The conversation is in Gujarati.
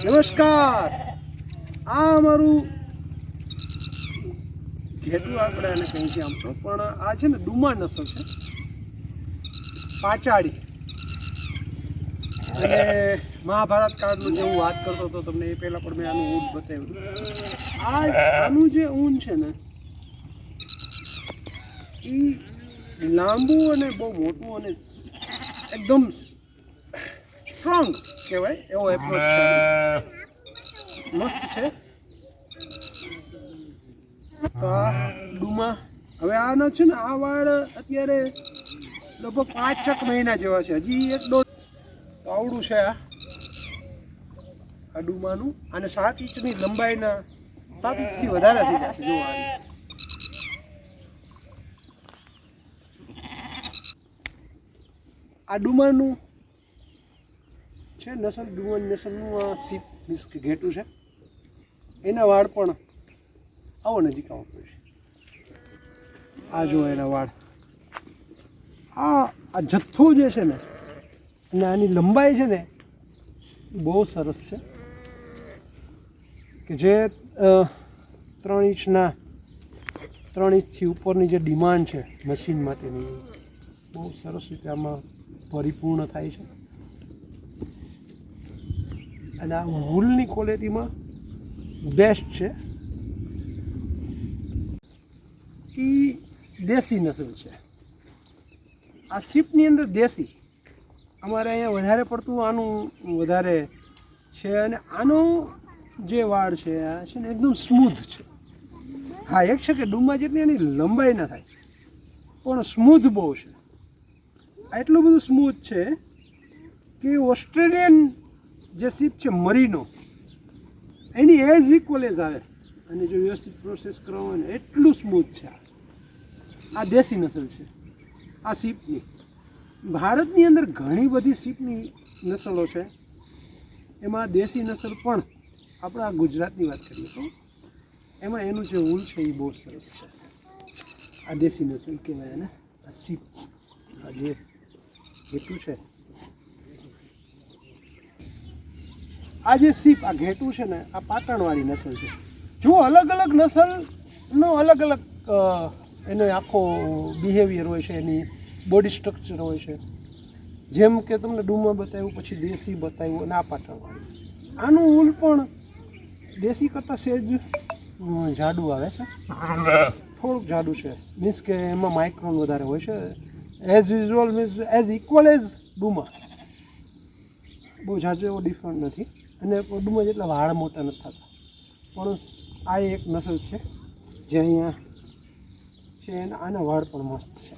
નમસ્કાર. આ અમારું ઘેટું આપણે આને કહીએ છીએ આમ તો, પણ આ છે ને ડુમા નસલ છે, પાચાડી. અને મહાભારત કાળનું જે હું વાત કરતો હતો તમને એ પહેલાં પણ મેં આનું ઊન બતાવ્યું. આનું જે ઊન છે ને એ લાંબુ અને બહુ મોટું અને એકદમ સ્ટ્રોંગ કહેવાય એવો એપ્રોચ છે, મસ્ત છે. તો આ ડુમા હવે આના છે ને આ વાળ અત્યારે લગભગ 5-6 મહિના જેવા છે, હજી 1-2 આવડું છે આ ડુમાનું. અને 7 ઇંચની લંબાઈના 7 ઇંચથી વધારે થઈ જશે. જો આ ડુમાનું છે નસલ, ડુમન નસલનું આ સીપ મીન્સ કે ઘેટું છે. એના વાળ પણ આવો નજીક આવો પડશે. આ જો એના વાળ, આ જથ્થો જે છે ને અને આની લંબાઈ છે ને બહુ સરસ છે, કે જે 3 ઇંચથી ઉપરની જે ડિમાન્ડ છે મશીન માટેની બહુ સરસ રીતે આમાં પરિપૂર્ણ થાય છે. અને આ વૂલની ક્વોલિટીમાં બેસ્ટ છે. એ દેશી નસલ છે. આ સીપની અંદર દેશી અમારે અહીંયા વધારે પડતું આનું વધારે છે. અને આનો જે વાળ છે આ છે ને એકદમ સ્મૂથ છે. હા, એક છે કે ડુમા જેટલી એની લંબાઈ ના થાય, પણ સ્મૂથ બહુ છે. એટલું બધું સ્મૂથ છે કે ઓસ્ટ્રેલિયન જે સીપ છે મરીનો, એની એજ ઇક્વલ એજ આવે. અને જો વ્યવસ્થિત પ્રોસેસ કરવામાં આવે ને એટલું સ્મૂથ છે. આ દેશી નસલ છે આ સીપની. ભારતની અંદર ઘણી બધી સીપની નસલો છે, એમાં દેશી નસલ પણ આપણા ગુજરાતની વાત કરીએ તો એમાં એનું જે ઊન છે એ બહુ સરસ છે. આ દેશી નસલ કહેવાય એને. આ સીપ, આ જે ઘેટું છે, આ જે સીપ આ ઘેટું છે ને આ પાટણવાળી નસલ છે. જો અલગ અલગ નસલનો અલગ અલગ એનો આખો બિહેવિયર હોય છે, એની બોડી સ્ટ્રક્ચર હોય છે. જેમ કે તમને ડુમા બતાવ્યું, પછી દેશી બતાવ્યું, અને આ પાટણવાળી. આનું ઊન પણ દેશી કરતાં સહેજ જાડું આવે છે, થોડુંક જાડું છે. મીન્સ કે એમાં માઇક્રોન વધારે હોય છે. As usual means as equal as Duma, બહુ જાજો એવો ડિફરન્ટ નથી. અને ડુમા જેટલા વાળ મોટા નથી થતા. પણ આ એક નસલ છે જે અહીંયા છે, આના વાળ પણ મસ્ત છે.